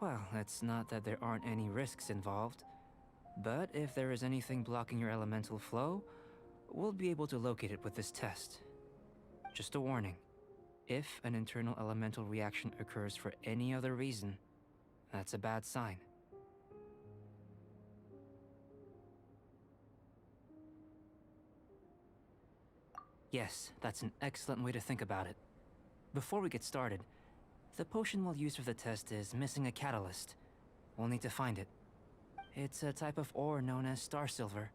Well, it's not that there aren't any risks involved, but if there is anything blocking your elemental flow, we'll be able to locate it with this test. Just a warning. If an internal elemental reaction occurs for any other reason, that's a bad sign. Yes, that's an excellent way to think about it. Before we get started, the potion we'll use for the test is missing a catalyst. We'll need to find it. It's a type of ore known as star silver,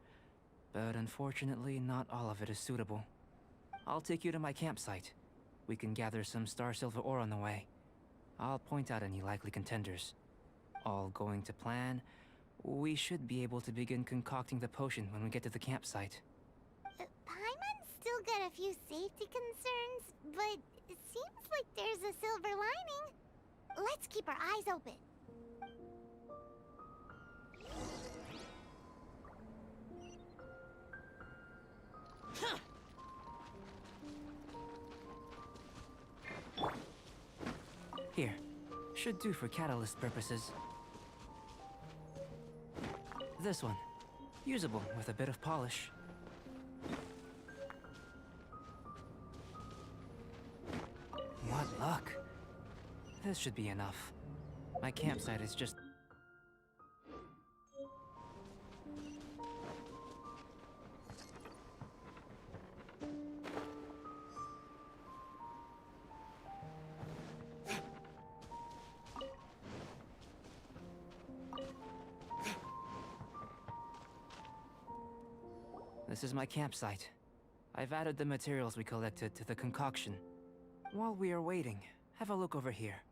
but unfortunately not all of it is suitable. I'll take you to my campsite. We can gather some star silver ore on the way. I'll point out any likely contenders. All going to plan, we should be able to begin concocting the potion when we get to the campsite. Paimon's still got a few safety concerns, but it seems like there's a silver lining. Let's keep our eyes open. Here, should do for catalyst purposes. This one, usable with a bit of polish. What luck. This should be enough. My campsite is just... This is my campsite. I've added the materials we collected to the concoction. While we are waiting, have a look over here.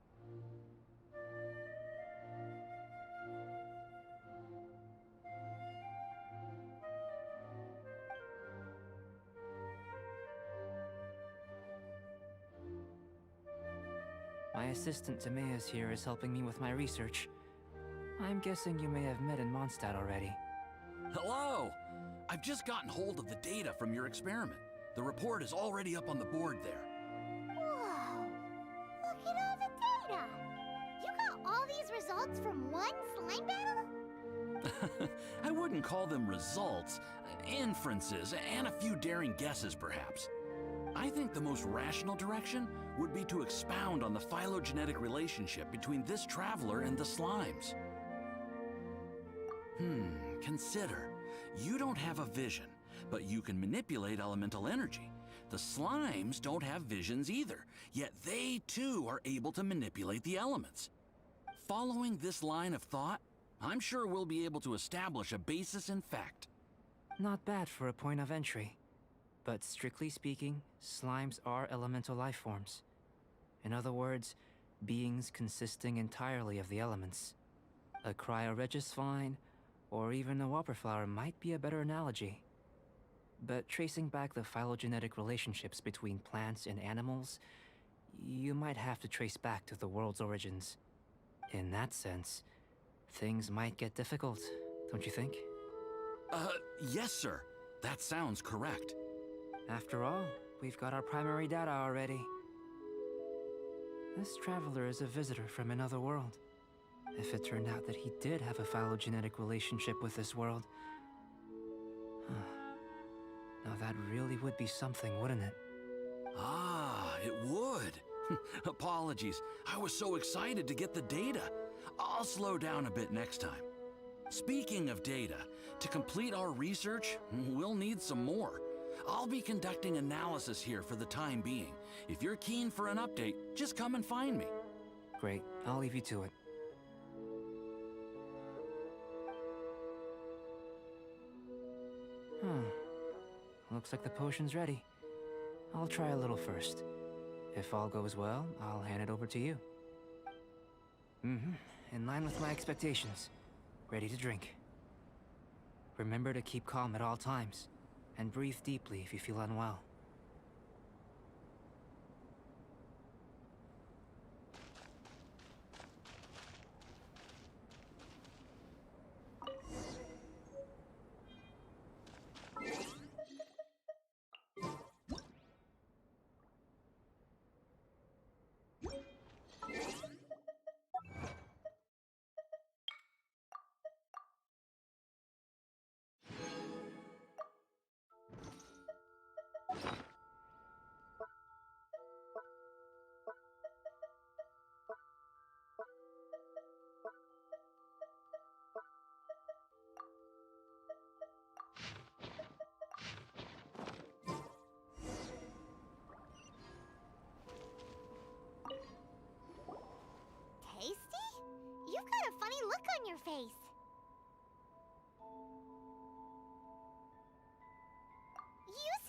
My assistant Timaeus here is helping me with my research. I'm guessing you may have met in Mondstadt already. Hello! I've just gotten hold of the data from your experiment. The report is already up on the board there. Whoa! Look at all the data! You got all these results from one slime battle? I wouldn't call them results, inferences, and a few daring guesses perhaps. I think the most rational direction would be to expound on the phylogenetic relationship between this traveler and the slimes. Consider. You don't have a vision, but you can manipulate elemental energy. The slimes don't have visions either, yet they too are able to manipulate the elements. Following this line of thought, I'm sure we'll be able to establish a basis in fact. Not bad for a point of entry. But strictly speaking, slimes are elemental life forms. In other words, beings consisting entirely of the elements. A cryoregis vine, or even a whopper flower might be a better analogy. But tracing back the phylogenetic relationships between plants and animals, you might have to trace back to the world's origins. In that sense, things might get difficult, don't you think? Yes, sir. That sounds correct. After all, we've got our primary data already. This traveler is a visitor from another world. If it turned out that he did have a phylogenetic relationship with this world... Now that really would be something, wouldn't it? Ah, it would. Apologies. I was so excited to get the data. I'll slow down a bit next time. Speaking of data, to complete our research, we'll need some more. I'll be conducting analysis here for the time being. If you're keen for an update, just come and find me. Great. I'll leave you to it. Looks like the potion's ready. I'll try a little first. If all goes well, I'll hand it over to you. In line with my expectations. Ready to drink. Remember to keep calm at all times, and breathe deeply if you feel unwell.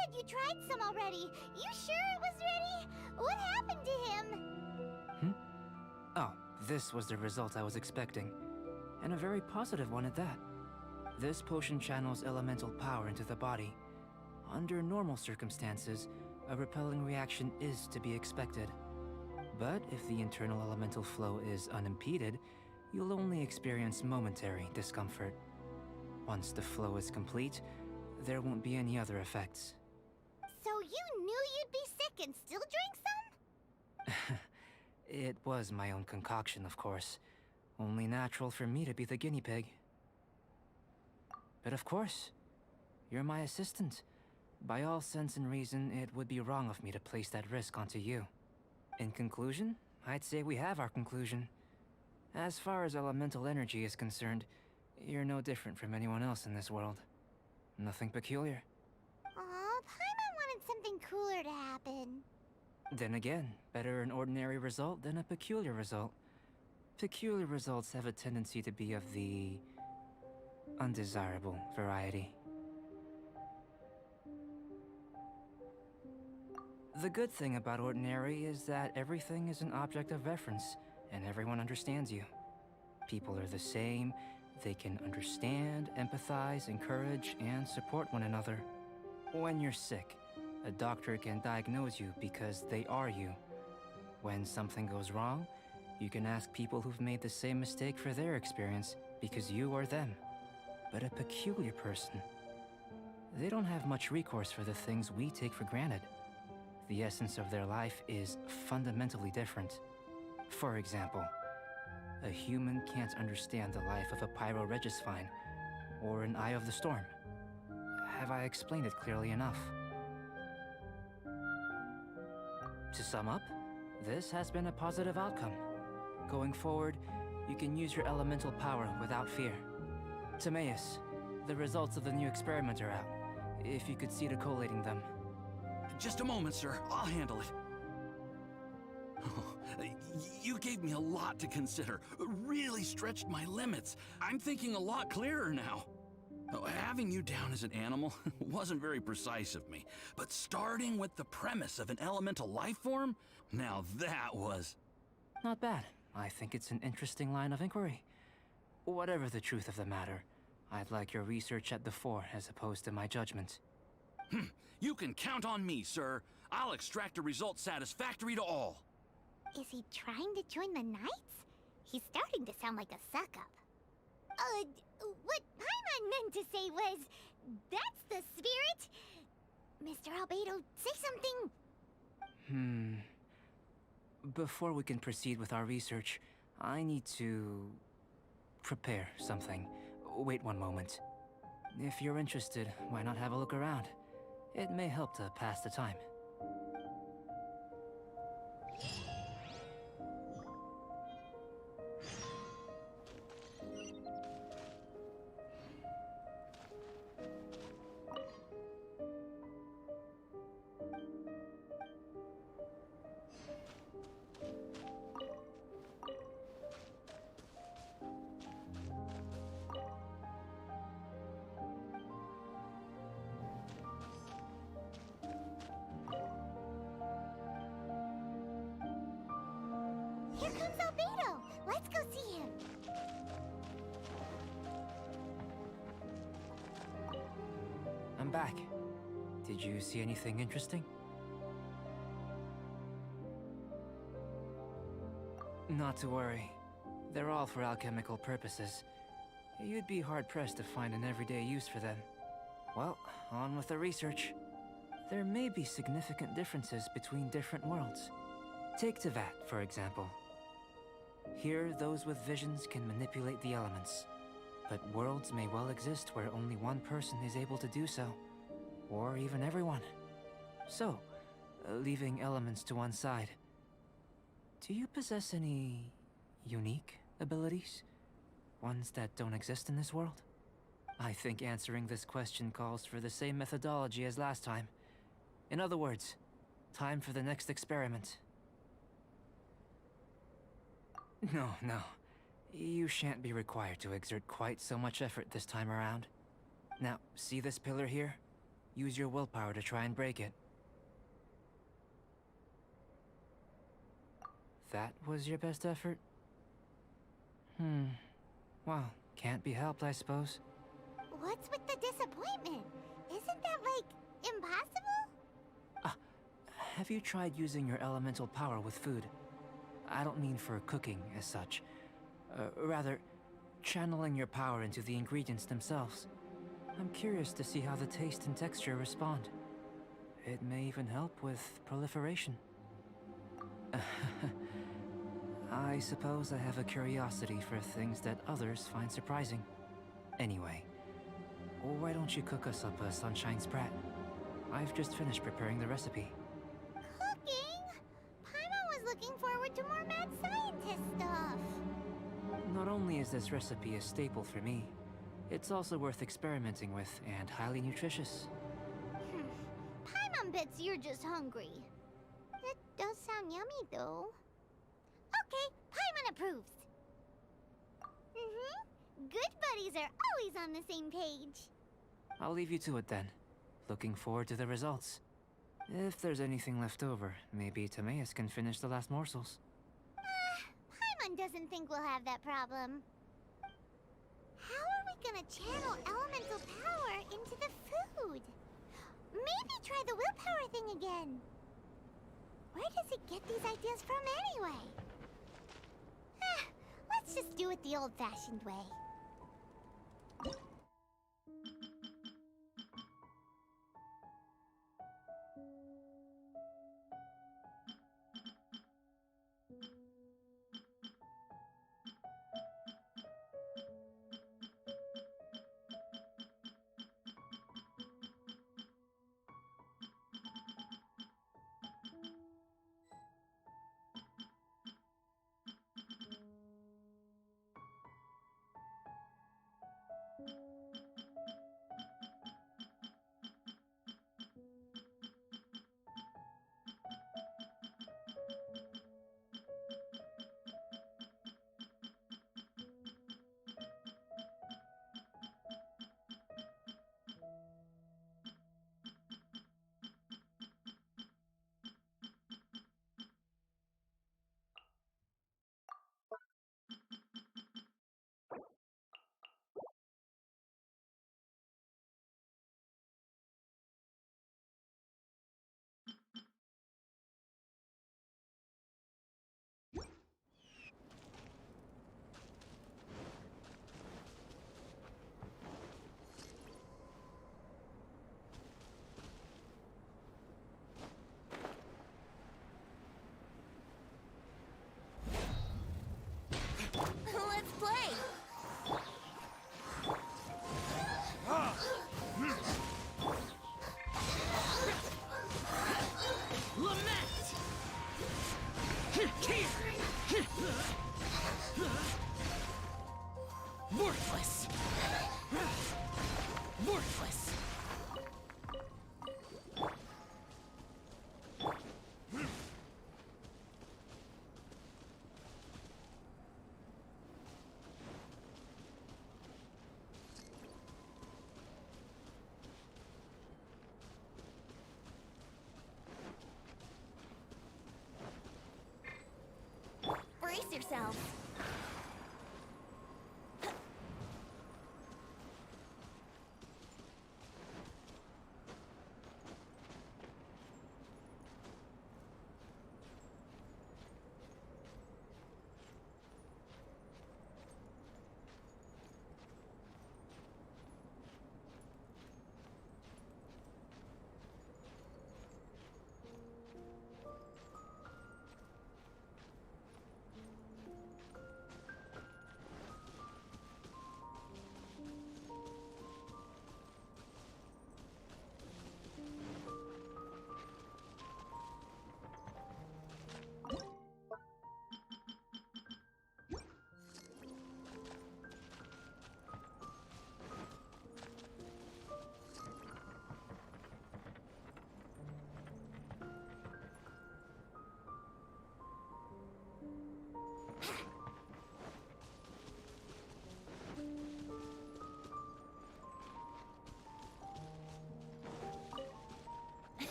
said you tried some already. You sure it was ready? What happened to him? Oh, this was the result I was expecting. And a very positive one at that. This potion channels elemental power into the body. Under normal circumstances, a repelling reaction is to be expected. But if the internal elemental flow is unimpeded, you'll only experience momentary discomfort. Once the flow is complete, there won't be any other effects. So you knew you'd be sick and still drank some? It was my own concoction, of course. Only natural for me to be the guinea pig. But of course, you're my assistant. By all sense and reason, it would be wrong of me to place that risk onto you. In conclusion, I'd say we have our conclusion. As far as elemental energy is concerned, you're no different from anyone else in this world. Nothing peculiar. Aw, Paimon wanted something cooler to happen. Then again, better an ordinary result than a peculiar result. Peculiar results have a tendency to be of the undesirable variety. The good thing about ordinary is that everything is an object of reference, and everyone understands you. People are the same, they can understand, empathize, encourage, and support one another. When you're sick, a doctor can diagnose you because they are you. When something goes wrong, you can ask people who've made the same mistake for their experience because you are them. But a peculiar person, they don't have much recourse for the things we take for granted. The essence of their life is fundamentally different. For example, a human can't understand the life of a pyroregisvine or an eye of the storm. Have I explained it clearly enough? To sum up, this has been a positive outcome. Going forward, you can use your elemental power without fear. Timaeus, the results of the new experiment are out. If you could see to collating them. Just a moment, sir. I'll handle it. You gave me a lot to consider. Really stretched my limits. I'm thinking a lot clearer now. Having you down as an animal wasn't very precise of me, but starting with the premise of an elemental life form, now that was... Not bad. I think it's an interesting line of inquiry. Whatever the truth of the matter, I'd like your research at the fore as opposed to my judgment. You can count on me, sir. I'll extract a result satisfactory to all. Is he trying to join the Knights? He's starting to sound like a suck-up. What Paimon meant to say was, that's the spirit. Mr. Albedo, say something. Before we can proceed with our research, I need to prepare something. Wait one moment. If you're interested, why not have a look around? It may help to pass the time. Here comes Albedo. Let's go see him. I'm back. Did you see anything interesting? Not to worry. They're all for alchemical purposes. You'd be hard-pressed to find an everyday use for them. Well, on with the research. There may be significant differences between different worlds. Take Tevat, for example. Here, those with visions can manipulate the elements. But worlds may well exist where only one person is able to do so. Or even everyone. So, leaving elements to one side, do you possess any unique abilities? Ones that don't exist in this world? I think answering this question calls for the same methodology as last time. In other words, time for the next experiment. No. You shan't be required to exert quite so much effort this time around. Now, see this pillar here? Use your willpower to try and break it. That was your best effort? Well, can't be helped, I suppose. What's with the disappointment? Isn't that, like, impossible? Have you tried using your elemental power with food? I don't mean for cooking as such. Rather, channeling your power into the ingredients themselves. I'm curious to see how the taste and texture respond. It may even help with proliferation. I suppose I have a curiosity for things that others find surprising. Anyway, why don't you cook us up a Sunshine Sprat? I've just finished preparing the recipe. Cooking? Paimon was looking forward to more mad scientist stuff. Not only is this recipe a staple for me, it's also worth experimenting with and highly nutritious. Paimon bets you're just hungry. It does sound yummy, though. Okay, Paimon approves. Good buddies are always on the same page. I'll leave you to it then. Looking forward to the results. If there's anything left over, maybe Timaeus can finish the last morsels. Paimon doesn't think we'll have that problem. How are we gonna channel elemental power into the food? Maybe try the willpower thing again. Where does it get these ideas from anyway? Let's just do it the old-fashioned way. Let's play! Lament! Worthless! Worthless! Brace yourselves.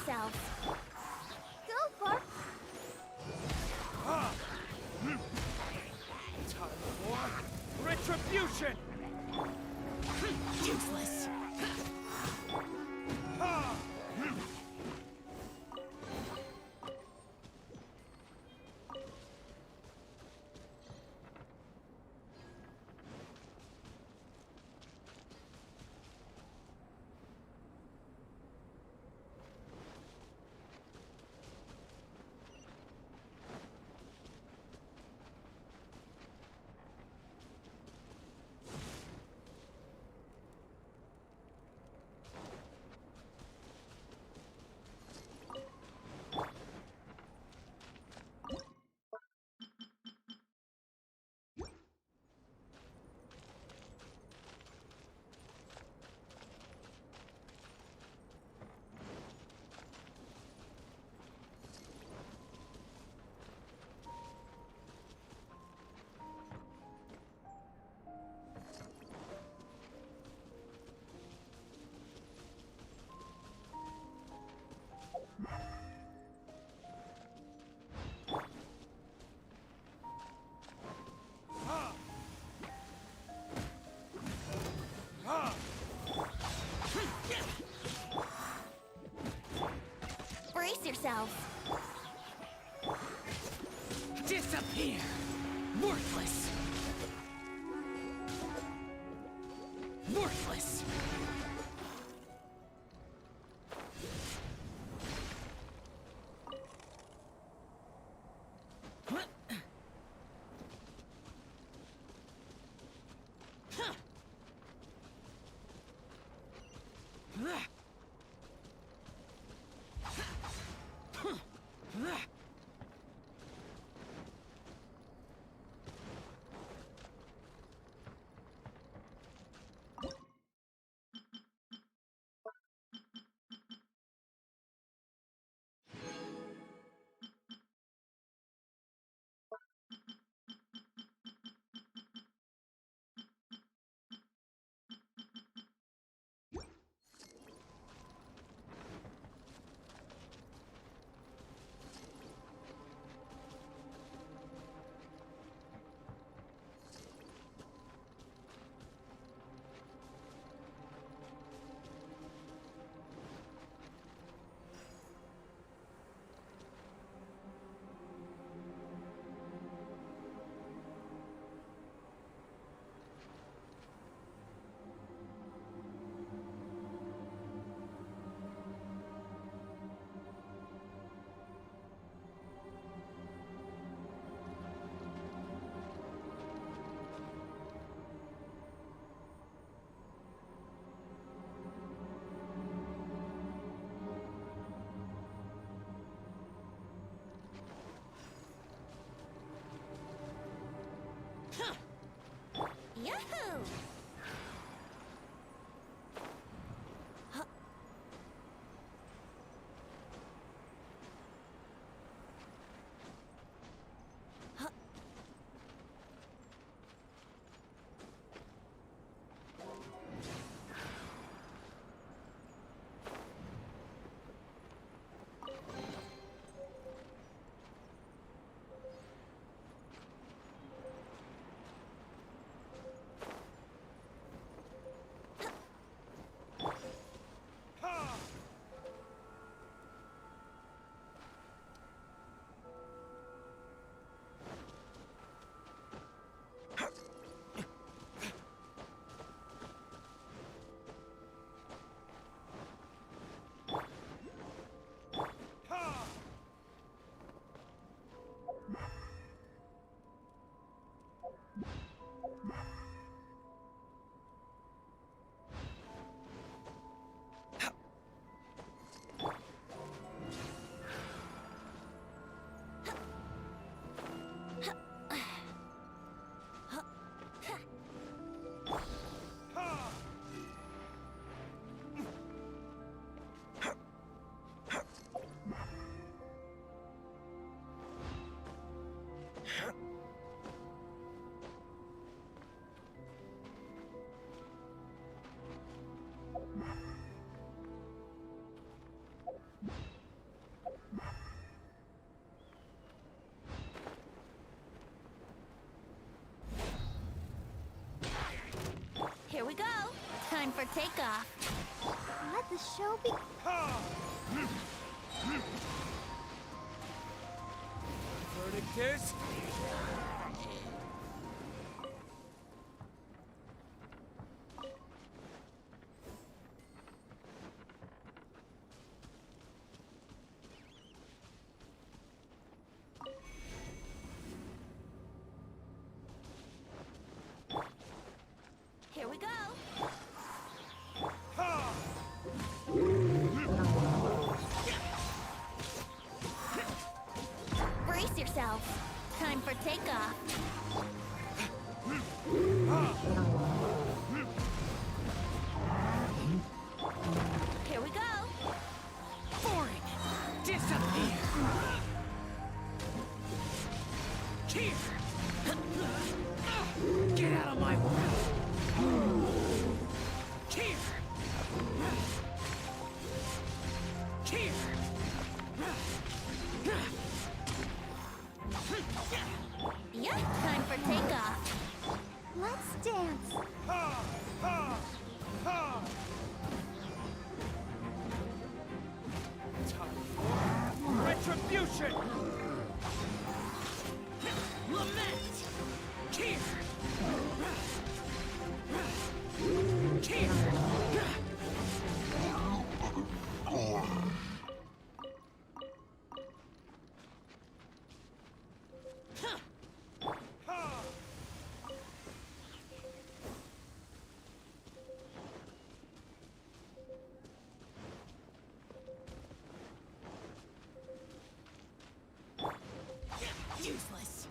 yourselves. Go for Time for retribution! useless. Brace yourselves. Disappear! Worthless! Worthless! Yahoo! Here we go. Time for takeoff. Let the show be. Verdict is... Here we go. Brace yourself. Time for takeoff. Here we go. Boring! Disappear! Here! Get out of my way! Here! Here! Yep, time for takeoff. Let's dance. Time for retribution! Lament! Here! Here! Useless.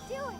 Do it.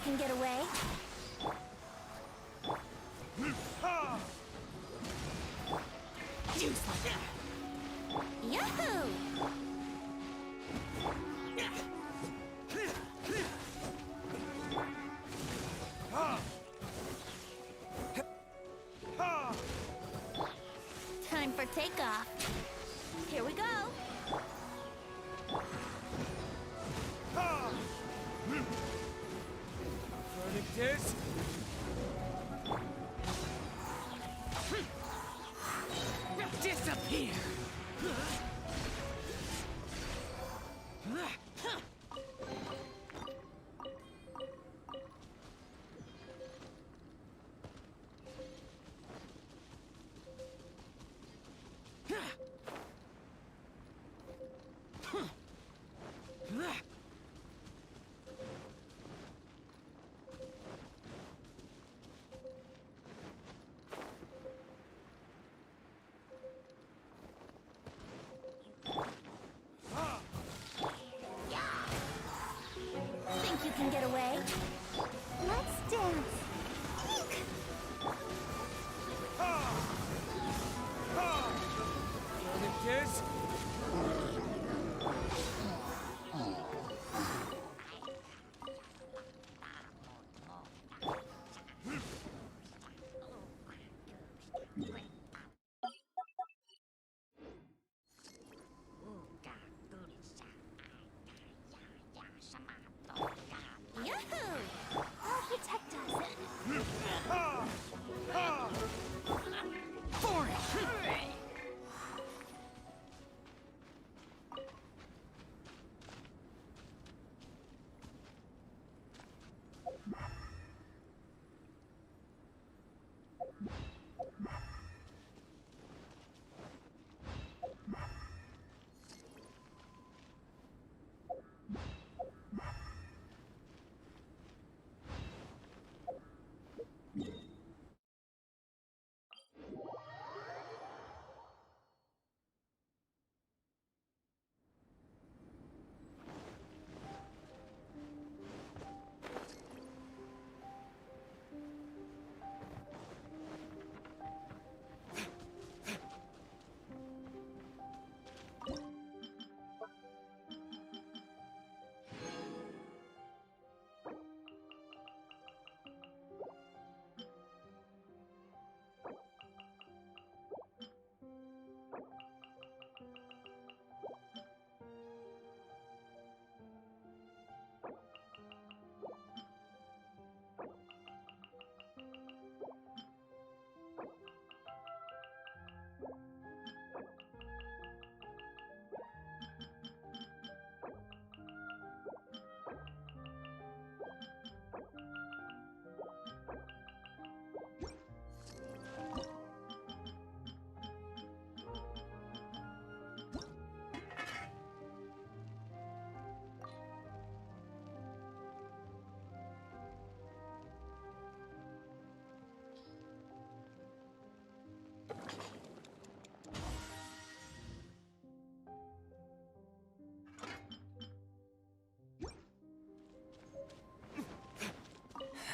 can get away? Yahoo! Time for takeoff. Here we go. Verdict is... disappear! Think you can get away? Let's dance. Verdict is... Yahoo! I'll protect us. for it!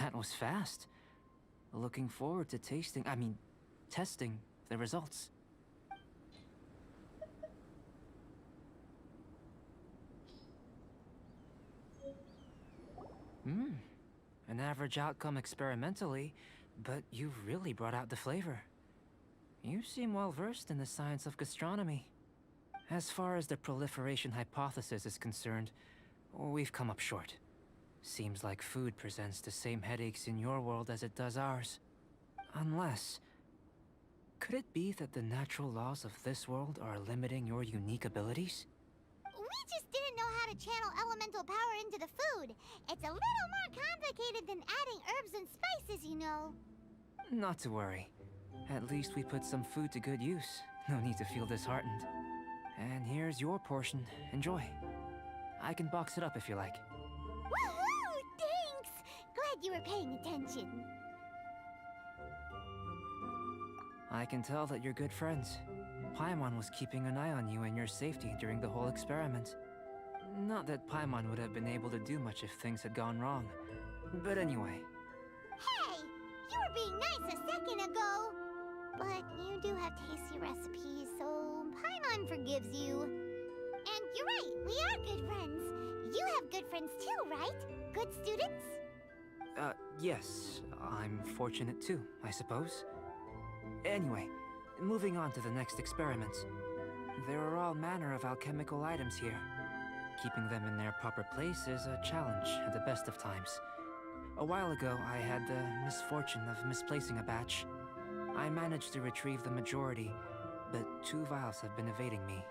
That was fast. Looking forward to testing the results. An average outcome experimentally, but you've really brought out the flavor. You seem well versed in the science of gastronomy. As far as the proliferation hypothesis is concerned, we've come up short. Seems like food presents the same headaches in your world as it does ours. Unless... could it be that the natural laws of this world are limiting your unique abilities? We just didn't know how to channel elemental power into the food. It's a little more complicated than adding herbs and spices, you know. Not to worry. At least we put some food to good use. No need to feel disheartened. And here's your portion. Enjoy. I can box it up if you like. Woohoo! Thanks! Glad you were paying attention. I can tell that you're good friends. Paimon was keeping an eye on you and your safety during the whole experiment. Not that Paimon would have been able to do much if things had gone wrong. But anyway, Hey! You were being nice a second ago! But you do have tasty recipes, so Paimon forgives you. And you're right, we are good friends. You have good friends too, right? Good students? yes, I'm fortunate too, I suppose. Anyway, moving on to the next experiment. There are all manner of alchemical items here. Keeping them in their proper place is a challenge at the best of times. A while ago, I had the misfortune of misplacing a batch. I managed to retrieve the majority, but 2 vials have been evading me.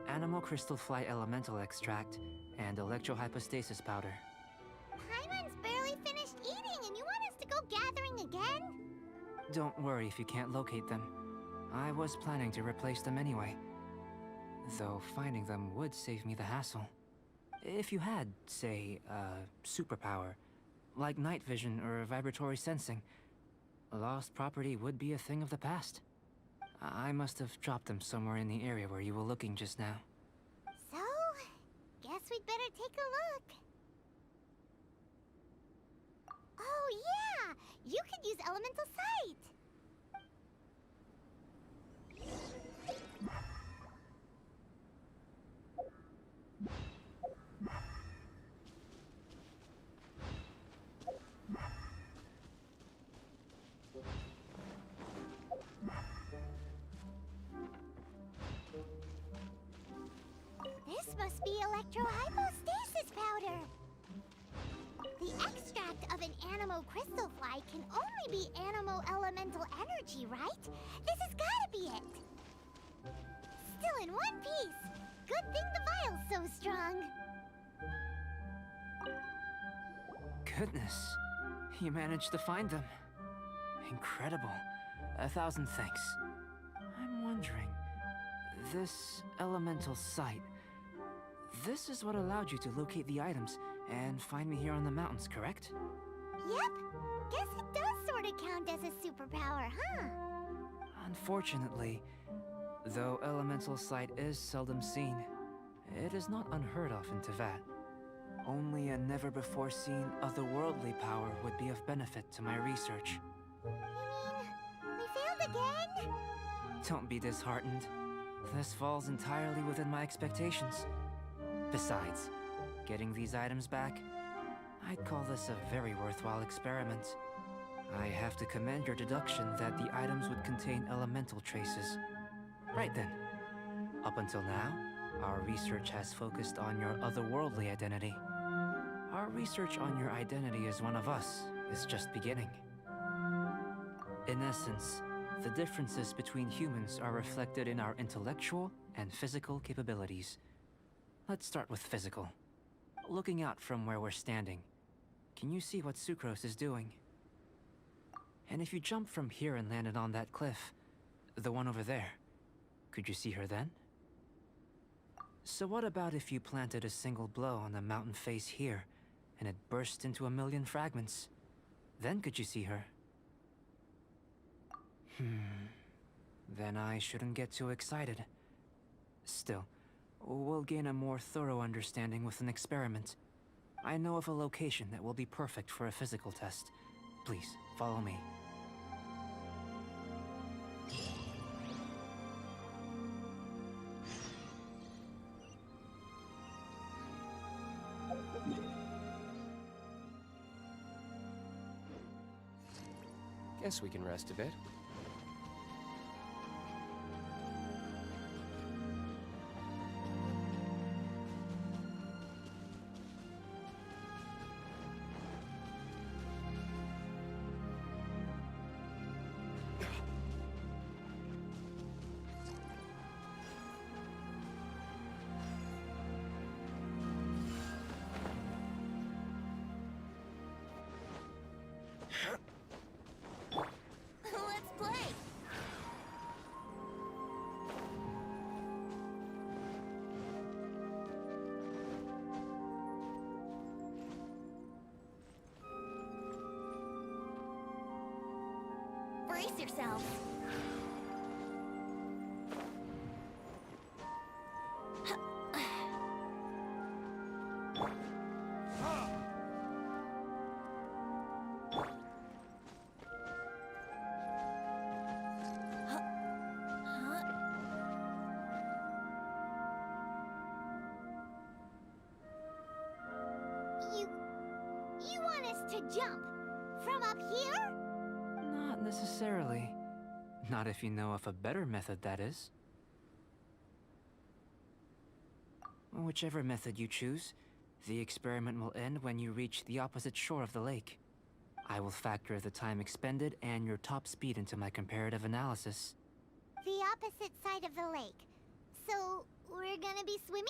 Animal crystal fly elemental extract and electrohypostasis powder. Paimon's barely finished eating and you want us to go gathering again? Don't worry if you can't locate them. I was planning to replace them anyway. Though finding them would save me the hassle. If you had, say, a superpower, like night vision or vibratory sensing, lost property would be a thing of the past. I must have dropped them somewhere in the area where you were looking just now. So, guess we'd better take a look. Oh yeah! You could use elemental sight! This must be electrohypostasis powder. The extract of an animo crystal fly can only be animo elemental energy, right? This has gotta be it. Still in one piece. Good thing the vial's so strong. Goodness, you managed to find them. Incredible. 1,000 thanks. I'm wondering, this elemental sight, this is what allowed you to locate the items and find me here on the mountains, correct? Yep. Guess it does sort of count as a superpower, huh? Unfortunately, though elemental sight is seldom seen, it is not unheard of in Teyvat. Only a never-before-seen otherworldly power would be of benefit to my research. You mean, we failed again? Don't be disheartened. This falls entirely within my expectations. Besides, getting these items back, I'd call this a very worthwhile experiment. I have to commend your deduction that the items would contain elemental traces. Right then. Up until now, our research has focused on your otherworldly identity. Our research on your identity as one of us is just beginning. In essence, the differences between humans are reflected in our intellectual and physical capabilities. Let's start with physical. Looking out from where we're standing, can you see what Sucrose is doing? And if you jumped from here and landed on that cliff, the one over there, could you see her then? So what about if you planted a single blow on the mountain face here, and it burst into 1,000,000 fragments? Then could you see her? Then I shouldn't get too excited. Still, we'll gain a more thorough understanding with an experiment. I know of a location that will be perfect for a physical test. Please, follow me. Guess we can rest a bit. Let's play! Brace yourselves. to jump? From up here? Not necessarily. Not if you know of a better method, that is. Whichever method you choose, the experiment will end when you reach the opposite shore of the lake. I will factor the time expended and your top speed into my comparative analysis. The opposite side of the lake. So, we're gonna be swimming?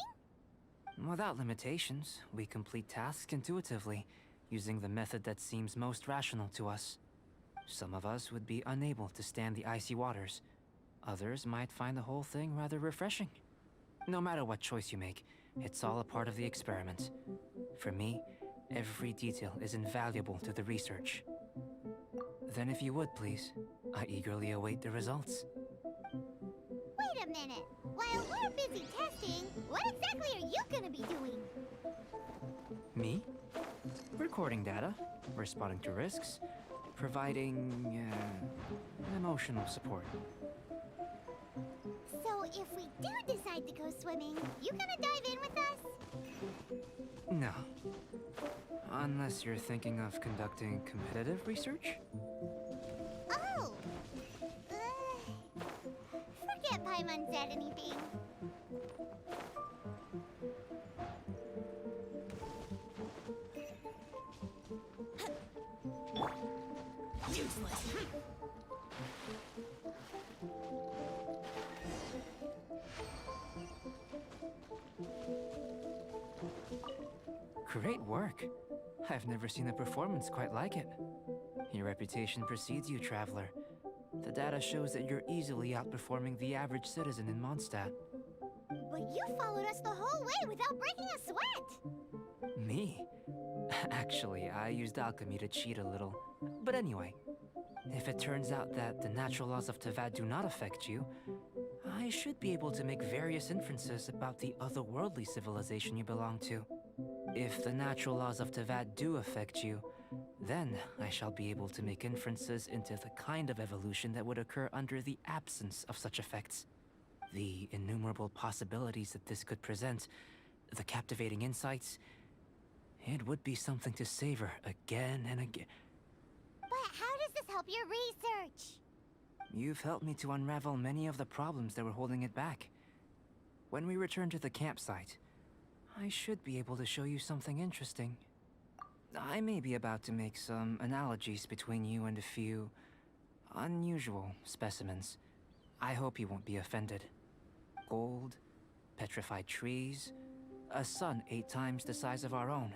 Without limitations, we complete tasks intuitively, using the method that seems most rational to us. Some of us would be unable to stand the icy waters. Others might find the whole thing rather refreshing. No matter what choice you make, it's all a part of the experiment. For me, every detail is invaluable to the research. Then if you would, please, I eagerly await the results. Wait a minute. While we're busy testing, what exactly are you gonna be doing? Me? Recording data, responding to risks, providing, emotional support. So if we do decide to go swimming, you gonna dive in with us? No. Unless you're thinking of conducting competitive research? Oh! Forget Paimon said anything. Useless. Great work. I've never seen a performance quite like it. Your reputation precedes you, Traveler. The data shows that you're easily outperforming the average citizen in Mondstadt. But you followed us the whole way without breaking a sweat! Me? Actually, I used alchemy to cheat a little. But anyway, if it turns out that the natural laws of Tavad do not affect you, I should be able to make various inferences about the otherworldly civilization you belong to. If the natural laws of Tavad do affect you, then I shall be able to make inferences into the kind of evolution that would occur under the absence of such effects. The innumerable possibilities that this could present, the captivating insights, it would be something to savor again and again. But how does this help your research? You've helped me to unravel many of the problems that were holding it back. When we return to the campsite, I should be able to show you something interesting. I may be about to make some analogies between you and a few unusual specimens. I hope you won't be offended. Gold, petrified trees, a sun 8 times the size of our own.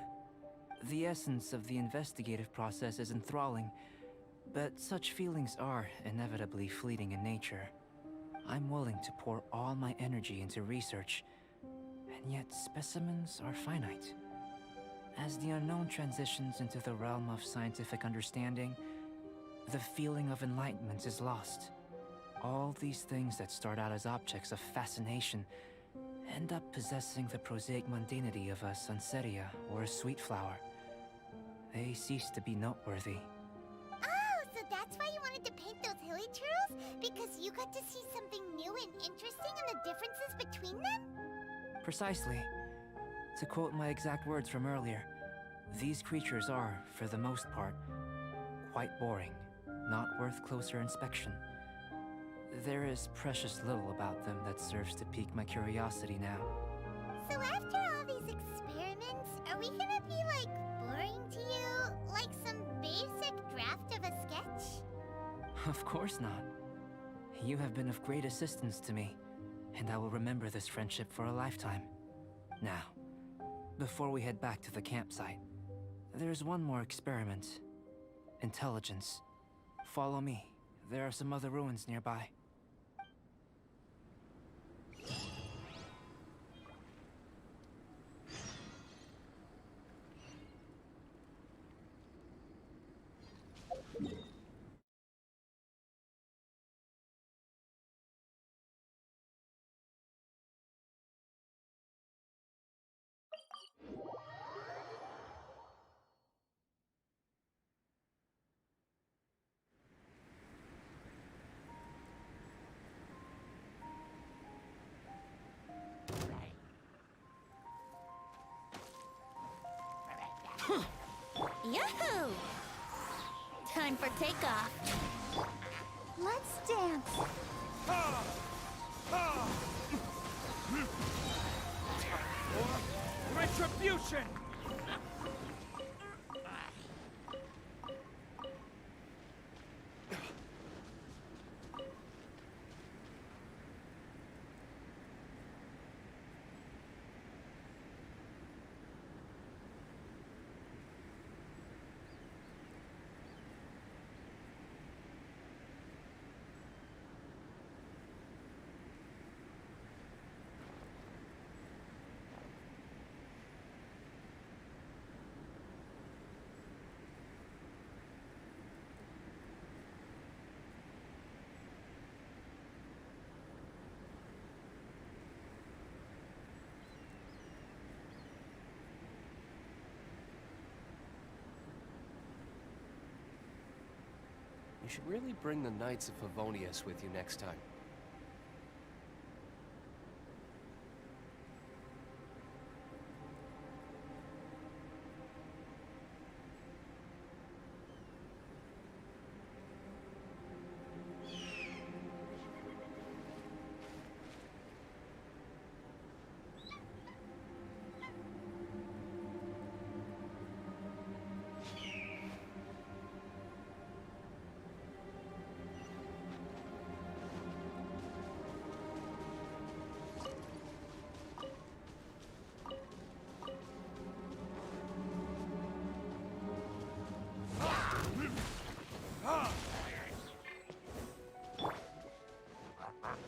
The essence of the investigative process is enthralling, but such feelings are inevitably fleeting in nature. I'm willing to pour all my energy into research, and yet specimens are finite. As the unknown transitions into the realm of scientific understanding, the feeling of enlightenment is lost. All these things that start out as objects of fascination end up possessing the prosaic mundanity of a sunsetia or a sweet flower. They cease to be noteworthy. Oh, so that's why you wanted to paint those hilly turtles? Because you got to see something new and interesting in the differences between them? Precisely. To quote my exact words from earlier, these creatures are, for the most part, quite boring, not worth closer inspection. There is precious little about them that serves to pique my curiosity now. So after all these experiments, are we gonna be, like, boring to you? Like some basic draft of a sketch? Of course not. You have been of great assistance to me, and I will remember this friendship for a lifetime. Now, before we head back to the campsite, there's one more experiment. Intelligence. Follow me. There are some other ruins nearby. Yahoo! Time for takeoff. Let's dance. Retribution! You should really bring the Knights of Favonius with you next time.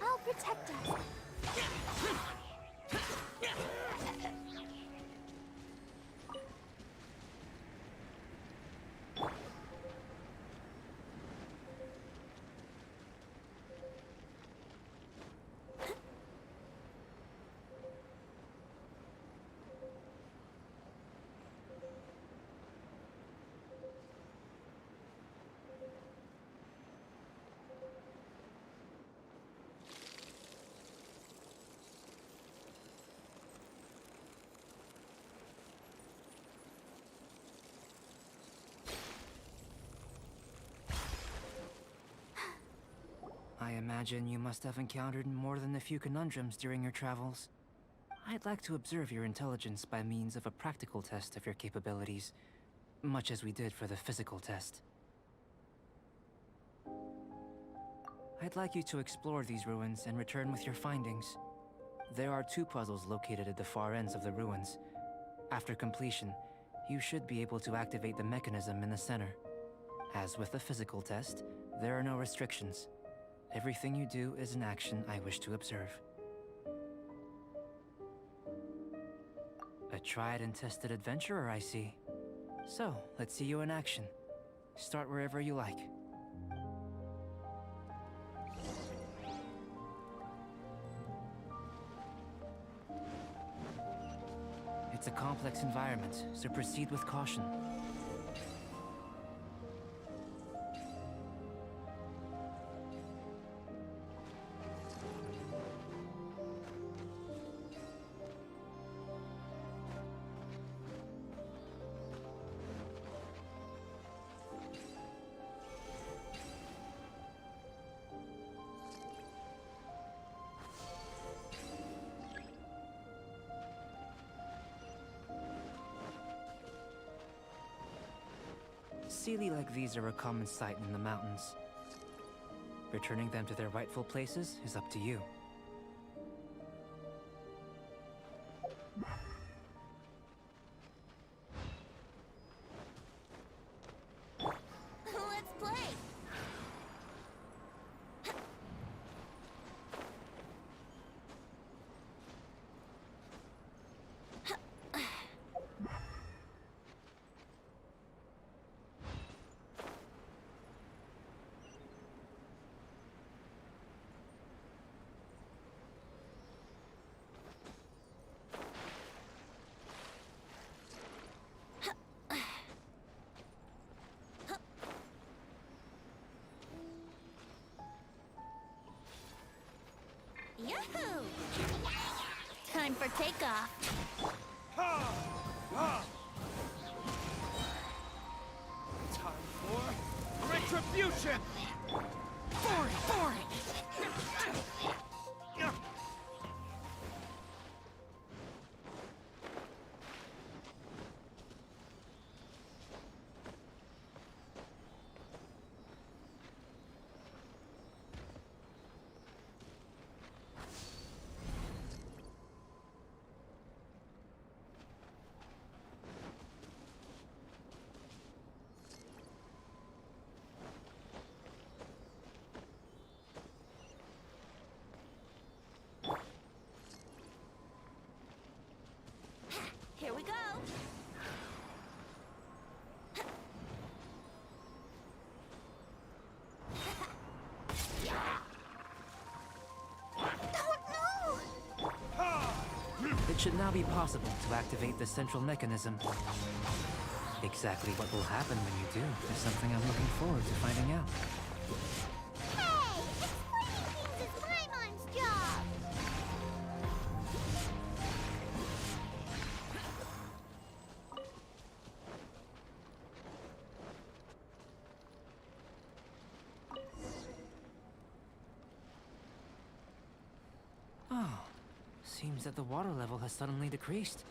I'll protect us. I imagine you must have encountered more than a few conundrums during your travels. I'd like to observe your intelligence by means of a practical test of your capabilities, much as we did for the physical test. I'd like you to explore these ruins and return with your findings. There are 2 puzzles located at the far ends of the ruins. After completion, you should be able to activate the mechanism in the center. As with the physical test, there are no restrictions. Everything you do is an action I wish to observe. A tried and tested adventurer, I see. So, let's see you in action. Start wherever you like. It's a complex environment, so proceed with caution. Sealy like these are a common sight in the mountains. Returning them to their rightful places is up to you. Let's play. Yahoo! Time for takeoff. retribution! For it! Here we go. Oh no! It should now be possible to activate the central mechanism. Exactly what will happen when you do is something I'm looking forward to finding out. Hey! Explaining things is Paimon's job! Oh, seems that the water level has suddenly decreased.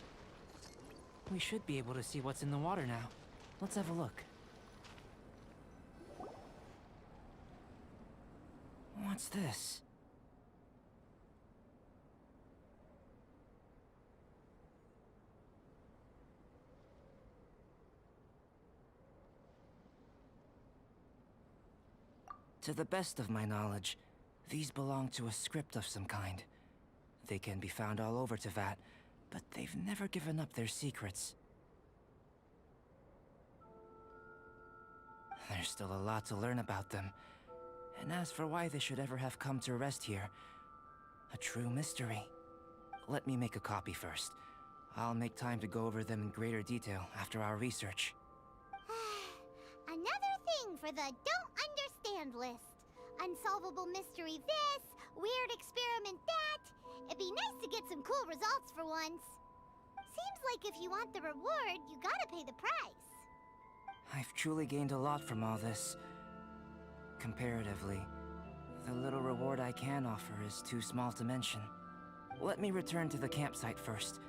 We should be able to see what's in the water now. Let's have a look. What's this? To the best of my knowledge, these belong to a script of some kind. They can be found all over Teyvat, but they've never given up their secrets. There's still a lot to learn about them. And as for why they should ever have come to rest here, a true mystery. Let me make a copy first. I'll make time to go over them in greater detail after our research. Another thing for the don't understand list. Unsolvable mystery this, weird experiment that. It'd be nice to get some cool results for once. Seems like if you want the reward, you gotta pay the price. I've truly gained a lot from all this. Comparatively, the little reward I can offer is too small to mention. Let me return to the campsite first.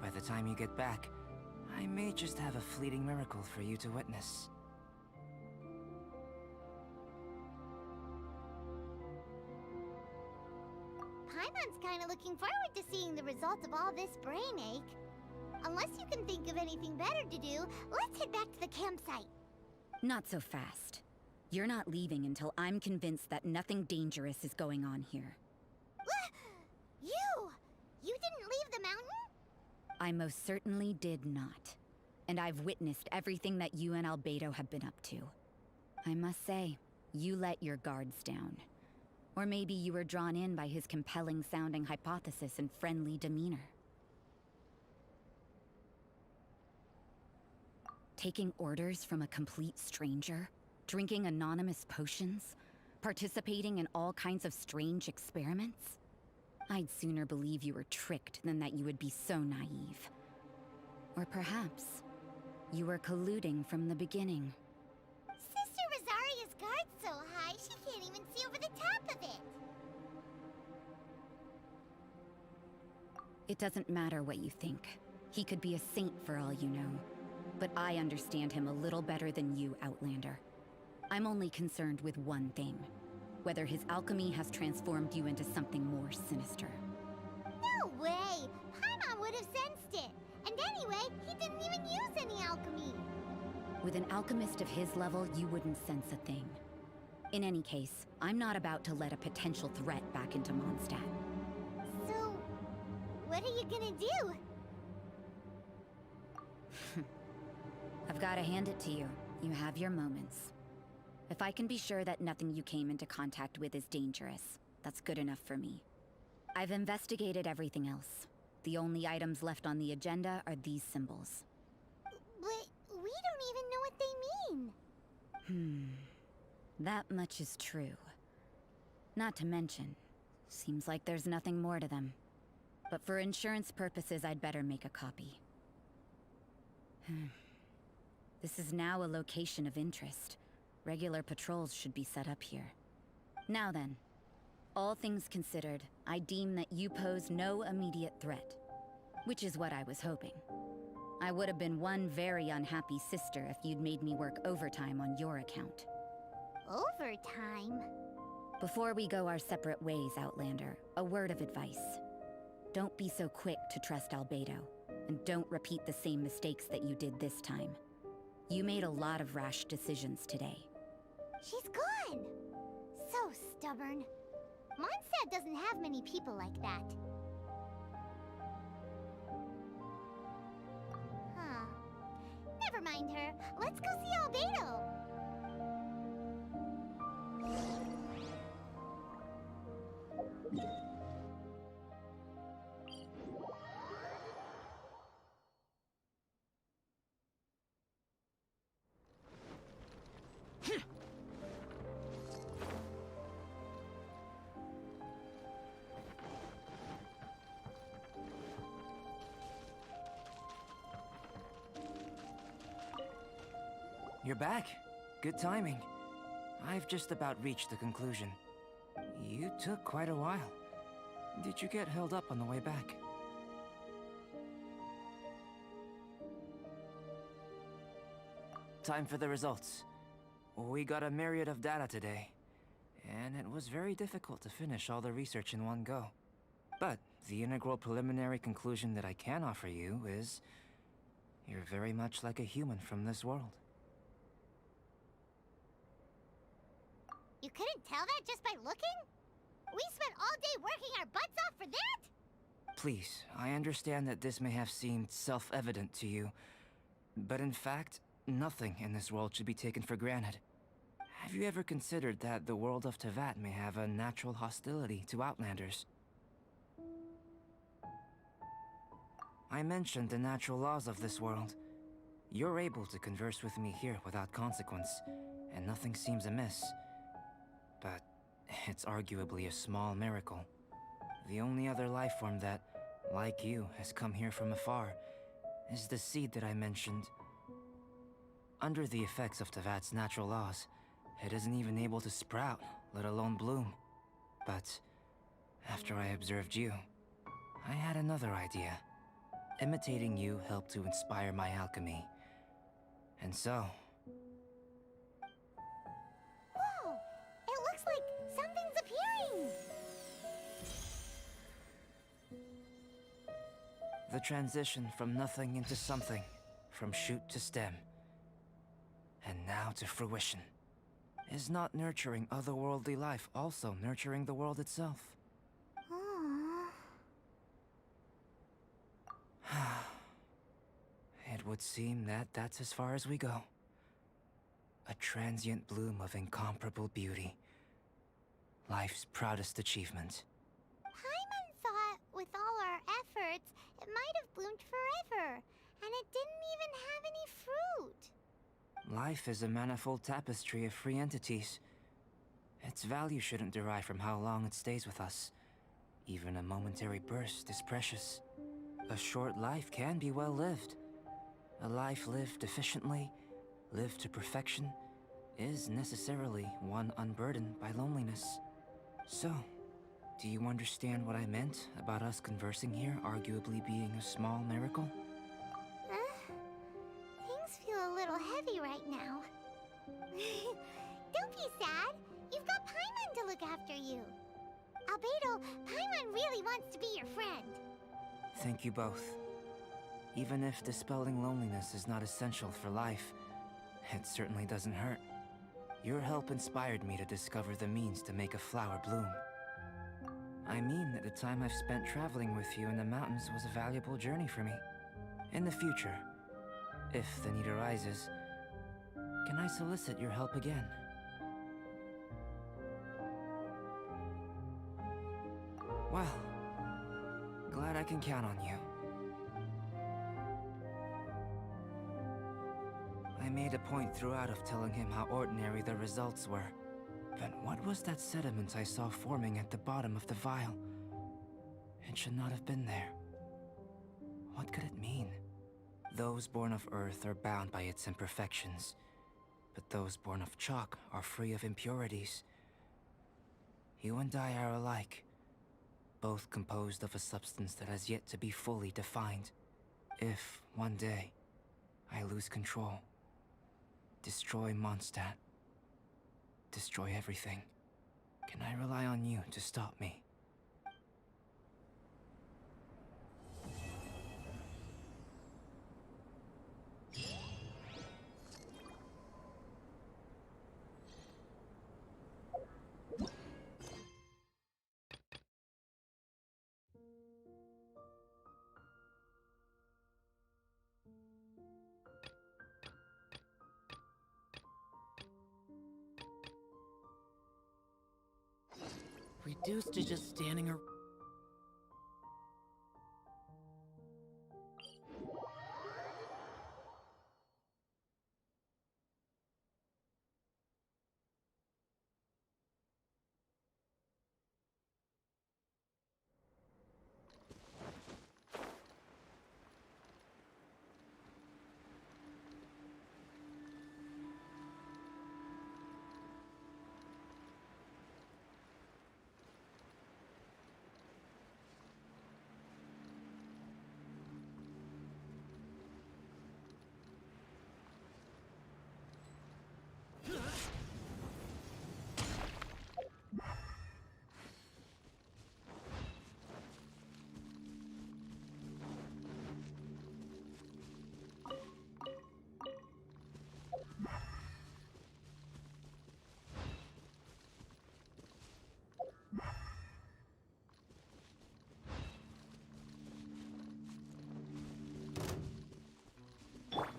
By the time you get back, I may just have a fleeting miracle for you to witness. Paimon's kinda looking forward to seeing the result of all this brain ache. Unless you can think of anything better to do, let's head back to the campsite. Not so fast. You're not leaving until I'm convinced that nothing dangerous is going on here. You! You didn't leave the mountain? I most certainly did not. And I've witnessed everything that you and Albedo have been up to. I must say, you let your guards down. Or maybe you were drawn in by his compelling-sounding hypothesis and friendly demeanor. Taking orders from a complete stranger? Drinking anonymous potions? Participating in all kinds of strange experiments? I'd sooner believe you were tricked than that you would be so naive. Or perhaps, you were colluding from the beginning. Sister Rosaria's guard's so high, she can't even see over the top of it. It doesn't matter what you think. He could be a saint for all you know. But I understand him a little better than you, Outlander. I'm only concerned with one thing. Whether his alchemy has transformed you into something more sinister. No way! Paimon would have sensed it. And anyway, he didn't even use any alchemy. With an alchemist of his level, you wouldn't sense a thing. In any case, I'm not about to let a potential threat back into Mondstadt. So, what are you gonna do? I've gotta hand it to you. You have your moments. If I can be sure that nothing you came into contact with is dangerous, that's good enough for me. I've investigated everything else. The only items left on the agenda are these symbols. But we don't even know what they mean. That much is true. Not to mention, seems like there's nothing more to them. But for insurance purposes, I'd better make a copy. This is now a location of interest. Regular patrols should be set up here. Now then, all things considered, I deem that you pose no immediate threat. Which is what I was hoping. I would have been one very unhappy sister if you'd made me work overtime on your account. Overtime? Before we go our separate ways, Outlander, a word of advice. Don't be so quick to trust Albedo, and don't repeat the same mistakes that you did this time. You made a lot of rash decisions today. She's gone! So stubborn. Mondstadt doesn't have many people like that. Huh. Never mind her. Let's go see Albedo! You're back. Good timing. I've just about reached the conclusion. You took quite a while. Did you get held up on the way back? Time for the results. We got a myriad of data today, and it was very difficult to finish all the research in one go. But the integral preliminary conclusion that I can offer you is you're very much like a human from this world. You couldn't tell that just by looking? We spent all day working our butts off for that? Please, I understand that this may have seemed self-evident to you, but in fact, nothing in this world should be taken for granted. Have you ever considered that the world of Tevat may have a natural hostility to Outlanders? I mentioned the natural laws of this world. You're able to converse with me here without consequence, and nothing seems amiss. But it's arguably a small miracle. The only other life form that, like you, has come here from afar is the seed that I mentioned. Under the effects of Tevat's natural laws, it isn't even able to sprout, let alone bloom. But after I observed you, I had another idea. Imitating you helped to inspire my alchemy. And so, Whoa! It looks like something's appearing! the transition from nothing into something, from shoot to stem, and now to fruition. Is not nurturing otherworldly life also nurturing the world itself? It would seem that that's as far as we go. A transient bloom of incomparable beauty. Life's proudest achievement. Paimon thought, with all our efforts, it might have bloomed forever, and it didn't even have any fruit. Life is a manifold tapestry of free entities. Its value shouldn't derive from how long it stays with us. Even a momentary burst is precious. A short life can be well lived. A life lived efficiently, lived to perfection, is necessarily one unburdened by loneliness. So, do you understand what I meant about us conversing here arguably being a small miracle? Things feel a little heavy right now. Don't be sad. You've got Paimon to look after you. Albedo, Paimon really wants to be your friend. Thank you both. Even if dispelling loneliness is not essential for life, it certainly doesn't hurt. Your help inspired me to discover the means to make a flower bloom. I mean that the time I've spent traveling with you in the mountains was a valuable journey for me. In the future, if the need arises, can I solicit your help again? Well, glad I can count on you. I made a point throughout of telling him how ordinary the results were. But what was that sediment I saw forming at the bottom of the vial? It should not have been there. What could it mean? Those born of Earth are bound by its imperfections. but those born of chalk are free of impurities. You and I are alike, both composed of a substance that has yet to be fully defined. If, one day, I lose control, destroy Mondstadt, destroy everything, can I rely on you to stop me? Reduced to just standing around.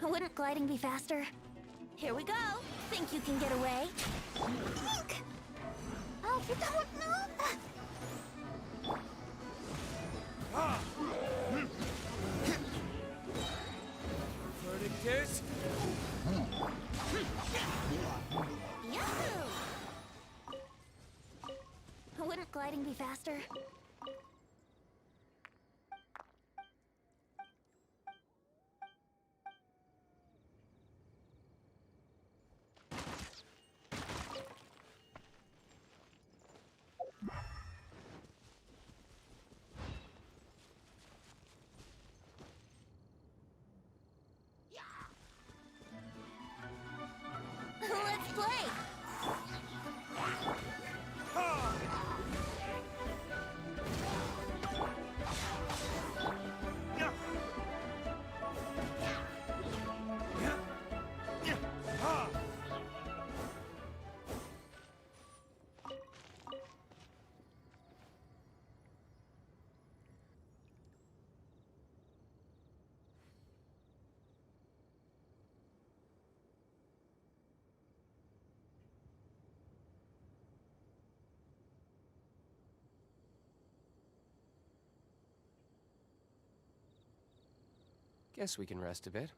Wouldn't gliding be faster? Here we go. Think you can get away? Oh, you don't move! Verdict is... Yahoo! Wouldn't gliding be faster? Let's play! Guess we can rest a bit.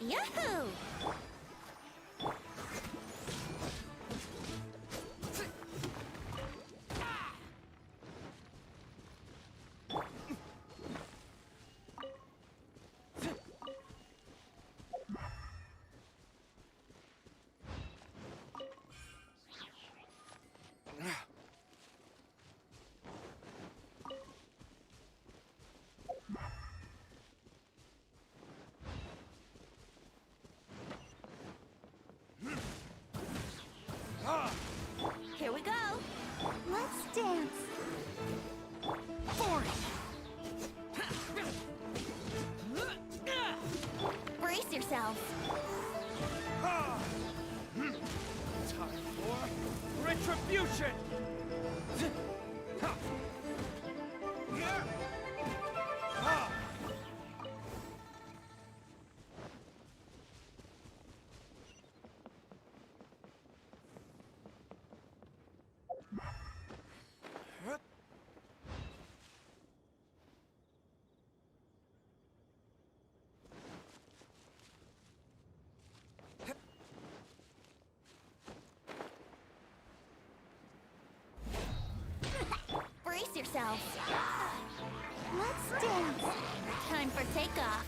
Yahoo! Here we go. Let's dance. Brace yourselves. Time for retribution! ourselves. Let's dance. Time for takeoff.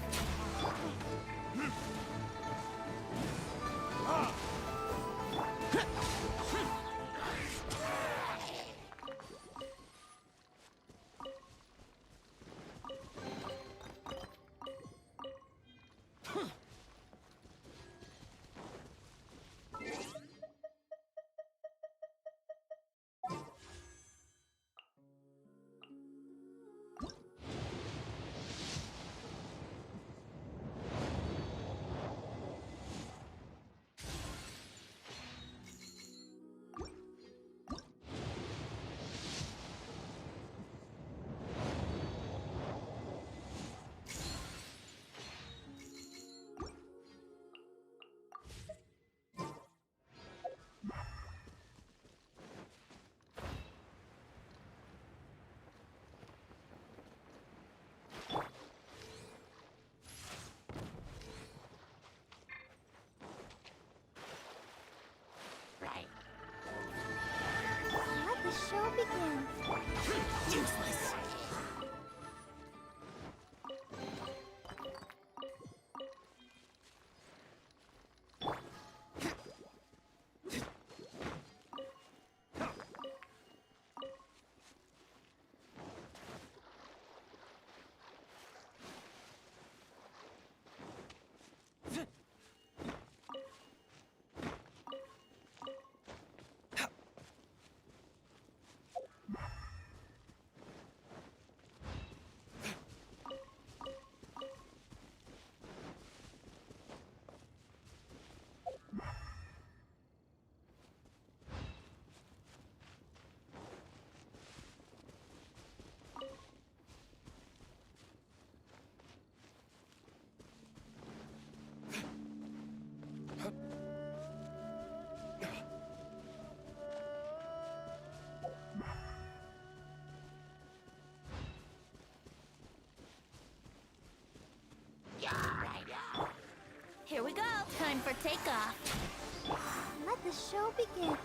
Let the show begin. Useless. Here we go. Time for takeoff. Let the show begin.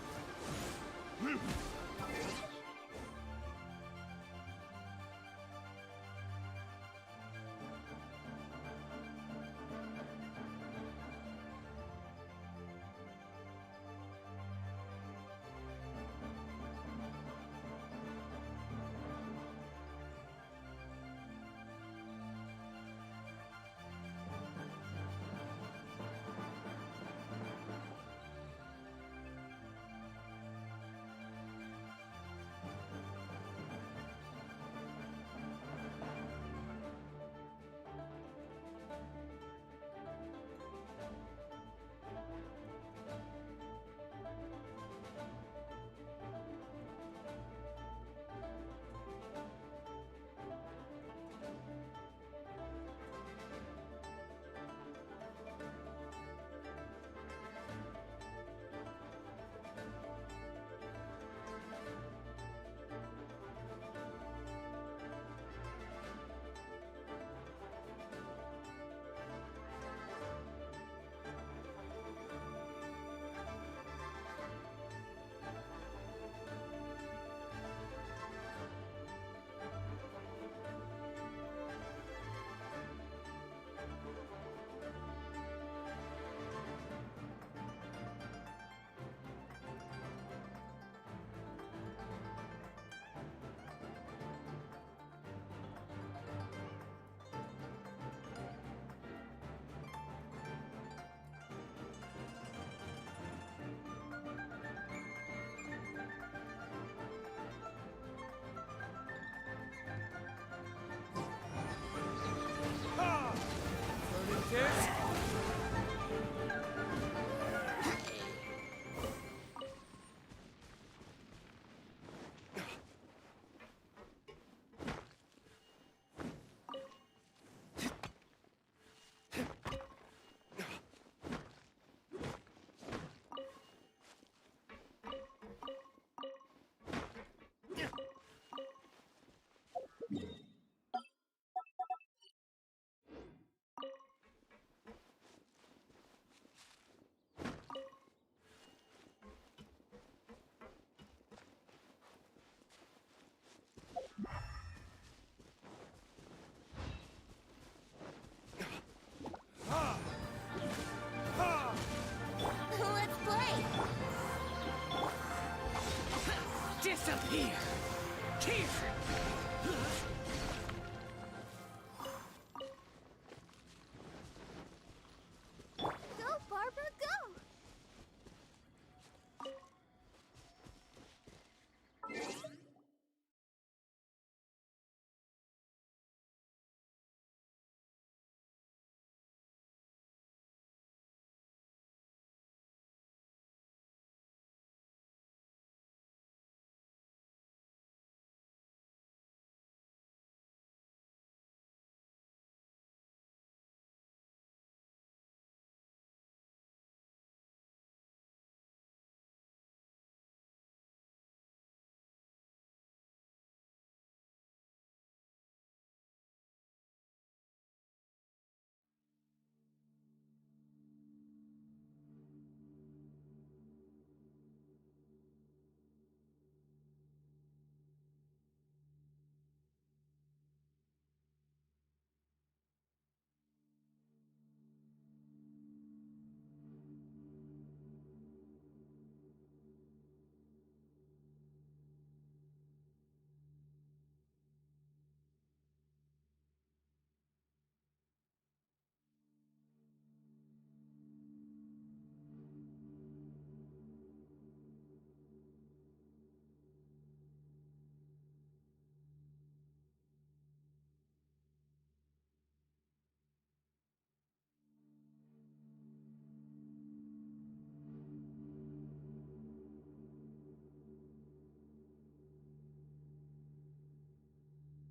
here.